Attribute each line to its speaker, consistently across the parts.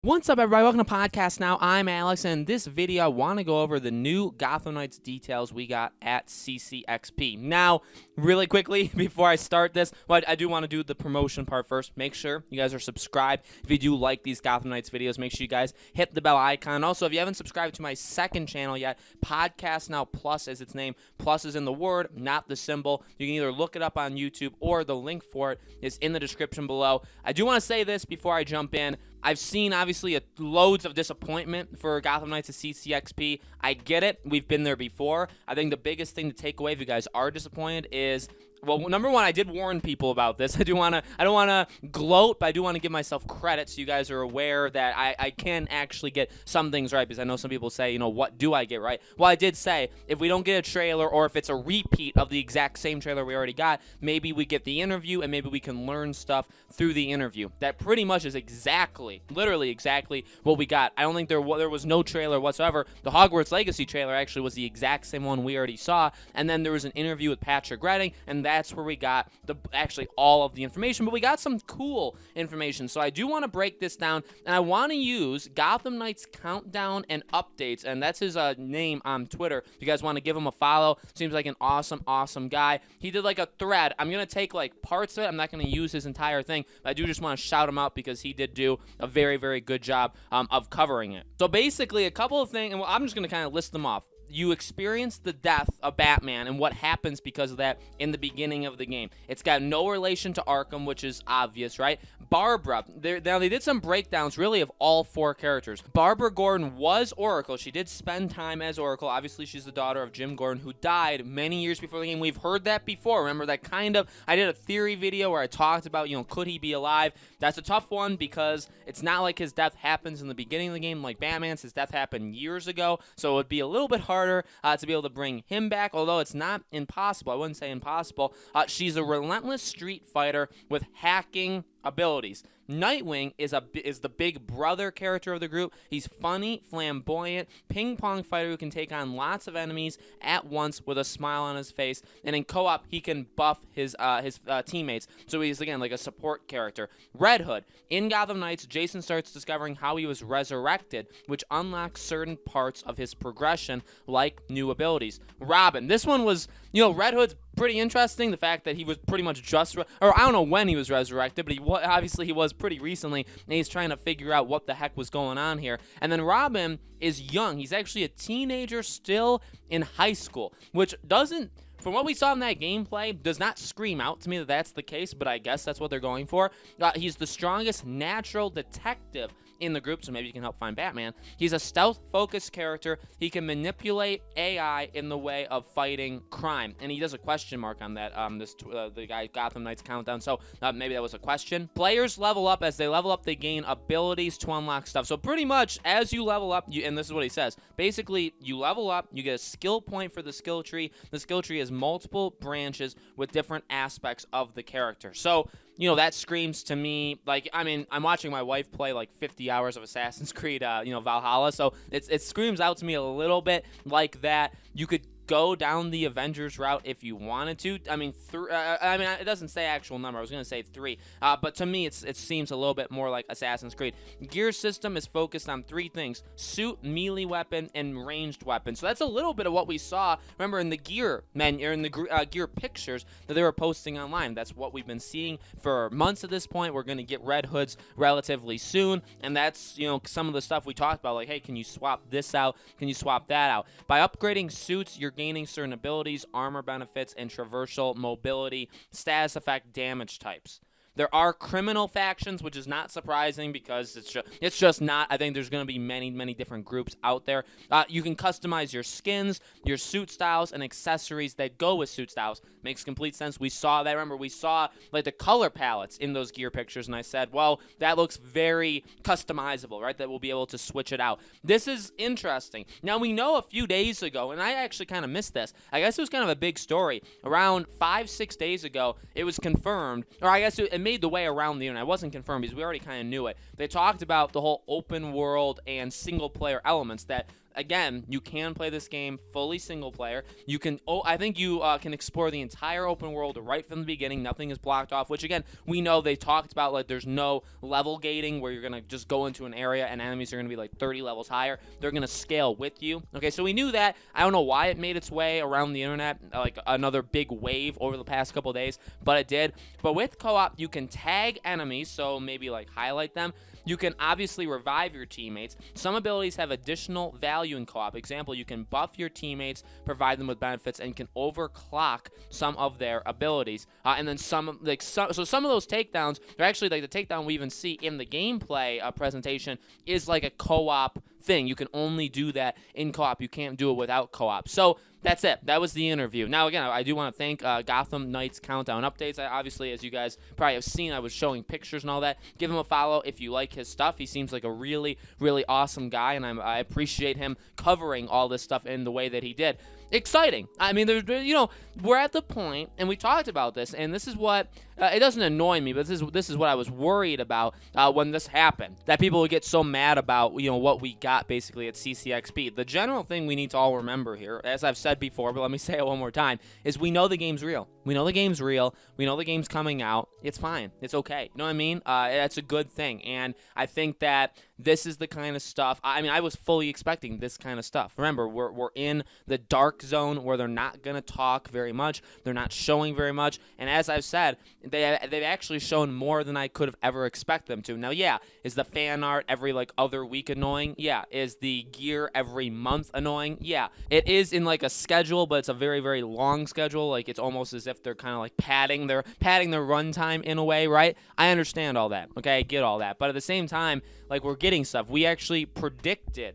Speaker 1: What's up, everybody? Welcome to Podcast Now. I'm Alex, and in this video, I want to go over the new Gotham Knights details we got at CCXP. Now, really quickly, before I start this, I do want to do the promotion part first. Make sure you guys are subscribed. If you do like these Gotham Knights videos, make sure you guys hit the bell icon. Also, if you haven't subscribed to my second channel yet, Podcast Now Plus is its name. Plus is in the word, not the symbol. You can either look it up on YouTube or the link for it is in the description below. I do want to say this before I jump in. I've seen, obviously, loads of disappointment for Gotham Knights at CCXP. I get it. We've been there before. I think the biggest thing to take away if you guys are disappointed is, well, number one, I did warn people about this. I don't want to gloat, but I do want to give myself credit so you guys are aware that I can actually get some things right, because I know some people say, what do I get right? Well, I did say, if we don't get a trailer or if it's a repeat of the exact same trailer we already got, maybe we get the interview and maybe we can learn stuff through the interview. That pretty much is literally exactly what we got. I don't think there was no trailer whatsoever. The Hogwarts Legacy trailer actually was the exact same one we already saw, and then there was an interview with Patrick Redding, and that's where we got actually all of the information, but we got some cool information. So I do want to break this down, and I want to use Gotham Knights Countdown and Updates, and that's his name on Twitter. If you guys want to give him a follow, seems like an awesome guy. He did like a thread. I'm going to take like parts of it. I'm not going to use his entire thing, but I do just want to shout him out because he did do a very good job of covering it. So basically, a couple of things, and I'm just going to kind of list them off. You experience the death of Batman and what happens because of that in the beginning of the game. It's got no relation to Arkham, which is obvious, right? Barbara, now they did some breakdowns really of all four characters. Barbara Gordon was Oracle. She did spend time as Oracle. Obviously, she's the daughter of Jim Gordon, who died many years before the game. We've heard that before. Remember that I did a theory video where I talked about, could he be alive? That's a tough one because it's not like his death happens in the beginning of the game like Batman's. His death happened years ago, so it would be a little bit harder to be able to bring him back, although it's not impossible. I wouldn't say impossible. She's a relentless street fighter with hacking abilities. Nightwing is the big brother character of the group. He's funny, flamboyant, ping-pong fighter who can take on lots of enemies at once with a smile on his face. And in co-op, he can buff his teammates. So he's, again, like a support character. Red Hood. In Gotham Knights, Jason starts discovering how he was resurrected, which unlocks certain parts of his progression, like new abilities. Robin. This one was, Red Hood's pretty interesting. The fact that he was pretty much or I don't know when he was resurrected, but obviously he was pretty recently, and he's trying to figure out what the heck was going on here. And then Robin is young. He's actually a teenager still in high school, which doesn't, from what we saw in that gameplay, does not scream out to me that that's the case, but I guess that's what they're going for. He's the strongest natural detective in the group, so maybe you can help find Batman. He's a stealth-focused character. He can manipulate AI in the way of fighting crime, and he does a question mark on that. The guy Gotham Knights Countdown. So maybe that was a question. Players level up. As they level up, they gain abilities to unlock stuff. So pretty much, as you level up, and this is what he says. Basically, you level up. You get a skill point for the skill tree. The skill tree has multiple branches with different aspects of the character. So that screams to me like, I'm watching my wife play like 50 hours of Assassin's Creed, Valhalla, so it screams out to me a little bit like that. You could go down the Avengers route if you wanted to. It doesn't say actual number. I was going to say 3. But to me, it seems a little bit more like Assassin's Creed. Gear system is focused on 3 things: suit, melee weapon, and ranged weapon. So that's a little bit of what we saw, remember, in the gear menu, or in the gear pictures that they were posting online. That's what we've been seeing for months at this point. We're going to get Red Hoods relatively soon, and that's, some of the stuff we talked about, like, hey, can you swap this out? Can you swap that out? By upgrading suits, you're gaining certain abilities, armor benefits, and traversal mobility, status effect, damage types. There are criminal factions, which is not surprising because it's just not. I think there's going to be many different groups out there. You can customize your skins, your suit styles, and accessories that go with suit styles. Makes complete sense. We saw that. Remember, we saw like the color palettes in those gear pictures, and I said, well, that looks very customizable, right? That we'll be able to switch it out. This is interesting. Now, we know a few days ago, and I actually kind of missed this. I guess it was kind of a big story. Around 5-6 days ago, it was confirmed, or I guess it made the way around the internet. It wasn't confirmed because we already kind of knew it. They talked about the whole open world and single player elements that again, you can play this game fully single player. You can, I think you can explore the entire open world right from the beginning. Nothing is blocked off, which again, we know they talked about, like, there's no level gating where you're going to just go into an area and enemies are going to be like 30 levels higher. They're going to scale with you. Okay, so we knew that. I don't know why it made its way around the internet, like another big wave over the past couple days, but it did. But with co-op, you can tag enemies, so maybe like highlight them. You can obviously revive your teammates. Some abilities have additional value in co-op. Example, you can buff your teammates, provide them with benefits, and you can overclock some of their abilities. And then some of those takedowns are actually like the takedown we even see in the gameplay presentation is like a co-op thing. You can only do that in co-op. You can't do it without co-op. So that's it. That was the interview. Now, again, I do want to thank Gotham Knights Countdown Updates. Obviously, as you guys probably have seen, I was showing pictures and all that. Give him a follow if you like his stuff. He seems like a really, really awesome guy, and I appreciate him covering all this stuff in the way that he did. Exciting. I mean, we're at the point, and we talked about this, and this is what, it doesn't annoy me, but this is what I was worried about when this happened, that people would get so mad about, what we got basically at CCXP. The general thing we need to all remember here, as I've said before, but let me say it one more time, is we know the game's real. We know the game's real. We know the game's coming out. It's fine. It's okay. You know what I mean? That's a good thing, and I think that this is the kind of stuff, I was fully expecting this kind of stuff. Remember, we're in the dark zone where they're not going to talk very much. They're not showing very much. And as I've said, they've actually shown more than I could have ever expected them to. Now, yeah, is the fan art every other week annoying? Yeah. Is the gear every month annoying? Yeah. It is in a schedule, but it's a very, very long schedule. It's almost as if they're kind of padding their runtime in a way, right? I understand all that. Okay, I get all that. But at the same time, we're getting stuff. We actually predicted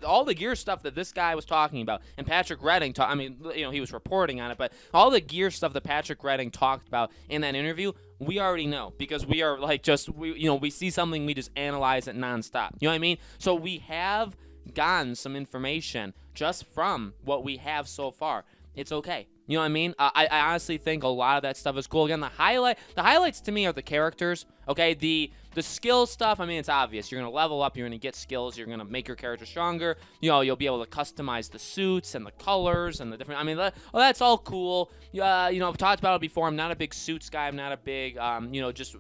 Speaker 1: all the gear stuff that this guy was talking about. And Patrick Redding, he was reporting on it, but all the gear stuff that Patrick Redding talked about in that interview, we already know because we are we see something, we just analyze it nonstop. You know what I mean? So we have gotten some information just from what we have so far. It's okay. You know what I mean? I honestly think a lot of that stuff is cool. Again, the highlights to me are the characters. Okay, the skill stuff, it's obvious. You're going to level up. You're going to get skills. You're going to make your character stronger. You'll be able to customize the suits and the colors and the different, that's all cool. I've talked about it before. I'm not a big suits guy. I'm not a big, just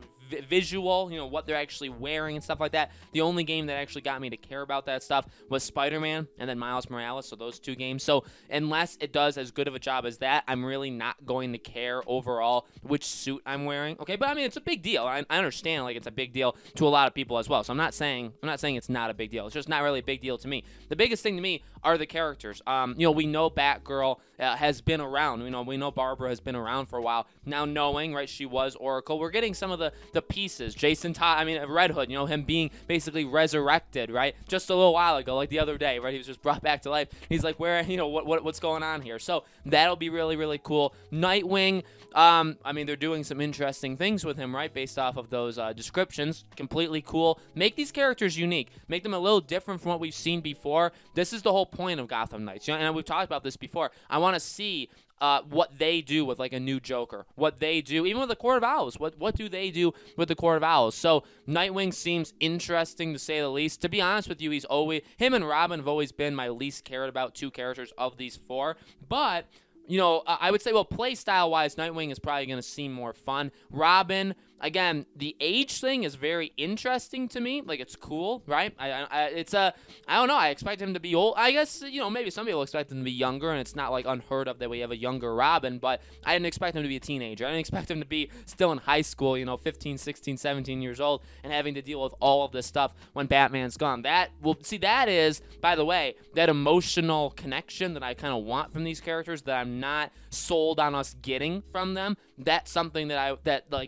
Speaker 1: visual, what they're actually wearing and stuff like that. The only game that actually got me to care about that stuff was Spider-Man and then Miles Morales, so those two games. So unless it does as good of a job as that, I'm really not going to care overall which suit I'm wearing. Okay, but it's a big deal. I understand it's a big deal to a lot of people as well. So I'm not saying it's not a big deal. It's just not really a big deal to me. The biggest thing to me are the characters. We know Batgirl has been around. We know Barbara has been around for a while. Now knowing, right, she was Oracle, we're getting some of the pieces. Jason Todd, Red Hood, him being basically resurrected, right? Just a little while ago, the other day, right? He was just brought back to life. He's where, what's going on here? So that'll be really, really cool. Nightwing, they're doing some interesting things with him, right? Based off of those descriptions. Completely cool. Make these characters unique. Make them a little different from what we've seen before. This is the whole point of Gotham Knights. And we've talked about this before. I want to see what they do with a new Joker, what they do, even with the Court of Owls. What do they do with the Court of Owls? So Nightwing seems interesting to say the least. To be honest with you, him and Robin have always been my least cared about two characters of these four. But I would say, play style wise, Nightwing is probably going to seem more fun. Robin, again, the age thing is very interesting to me. It's cool, right? I don't know. I expect him to be old. I guess, maybe some people expect him to be younger, and it's not unheard of that we have a younger Robin, but I didn't expect him to be a teenager. I didn't expect him to be still in high school, 15, 16, 17 years old, and having to deal with all of this stuff when Batman's gone. That is, by the way, that emotional connection that I kind of want from these characters that I'm not sold on us getting from them. That's something that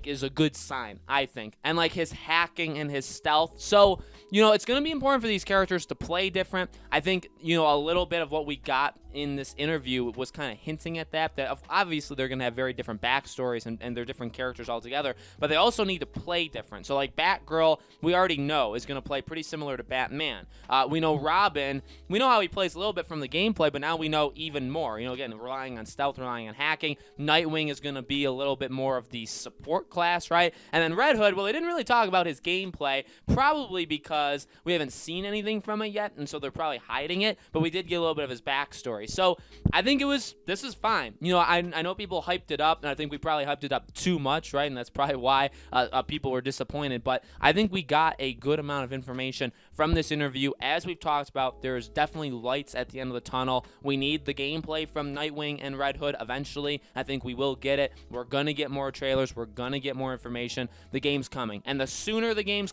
Speaker 1: is a good sign, I think. And his hacking and his stealth. So, it's going to be important for these characters to play different. I think, a little bit of what we got in this interview was kind of hinting at that obviously they're going to have very different backstories and they're different characters altogether, but they also need to play different. So Batgirl, we already know is going to play pretty similar to Batman. We know Robin, we know how he plays a little bit from the gameplay, but now we know even more. Again, relying on stealth, relying on hacking. Nightwing is going to be a little bit more of the support class, right? And then Red Hood, well, they didn't really talk about his gameplay, probably because we haven't seen anything from it yet, and so they're probably hiding it, but we did get a little bit of his backstory. So I think this is fine. You know, I know people hyped it up, and I think we probably hyped it up too much, right? And that's probably why people were disappointed, but I think we got a good amount of information from this interview. As we've talked about, there's definitely lights at the end of the tunnel. We need the gameplay from Nightwing and Red Hood eventually. I think we will get it. We're going to get more trailers. We're going to get more information. The game's coming. And the sooner the game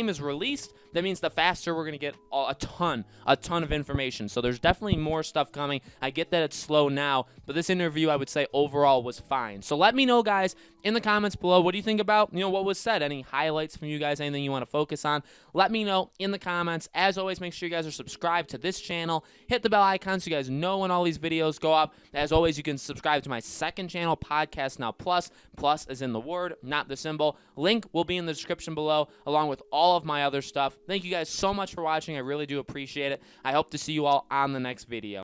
Speaker 1: is released, that means the faster we're going to get a ton of information. So there's definitely more stuff coming. I get that it's slow now, but this interview, I would say, overall was fine. So let me know, guys, in the comments below, what do you think about, what was said? Any highlights from you guys? Anything you want to focus on? Let me know in the comments. As always, make sure you guys are subscribed to this channel. Hit the bell icon so you guys know when all these videos go up. As always, you can subscribe to my second channel, Podcast Now Plus. Plus is in the word, not the symbol. Link will be in the description below, along with all of my other stuff. Thank you guys so much for watching. I really do appreciate it. I hope to see you all on the next video.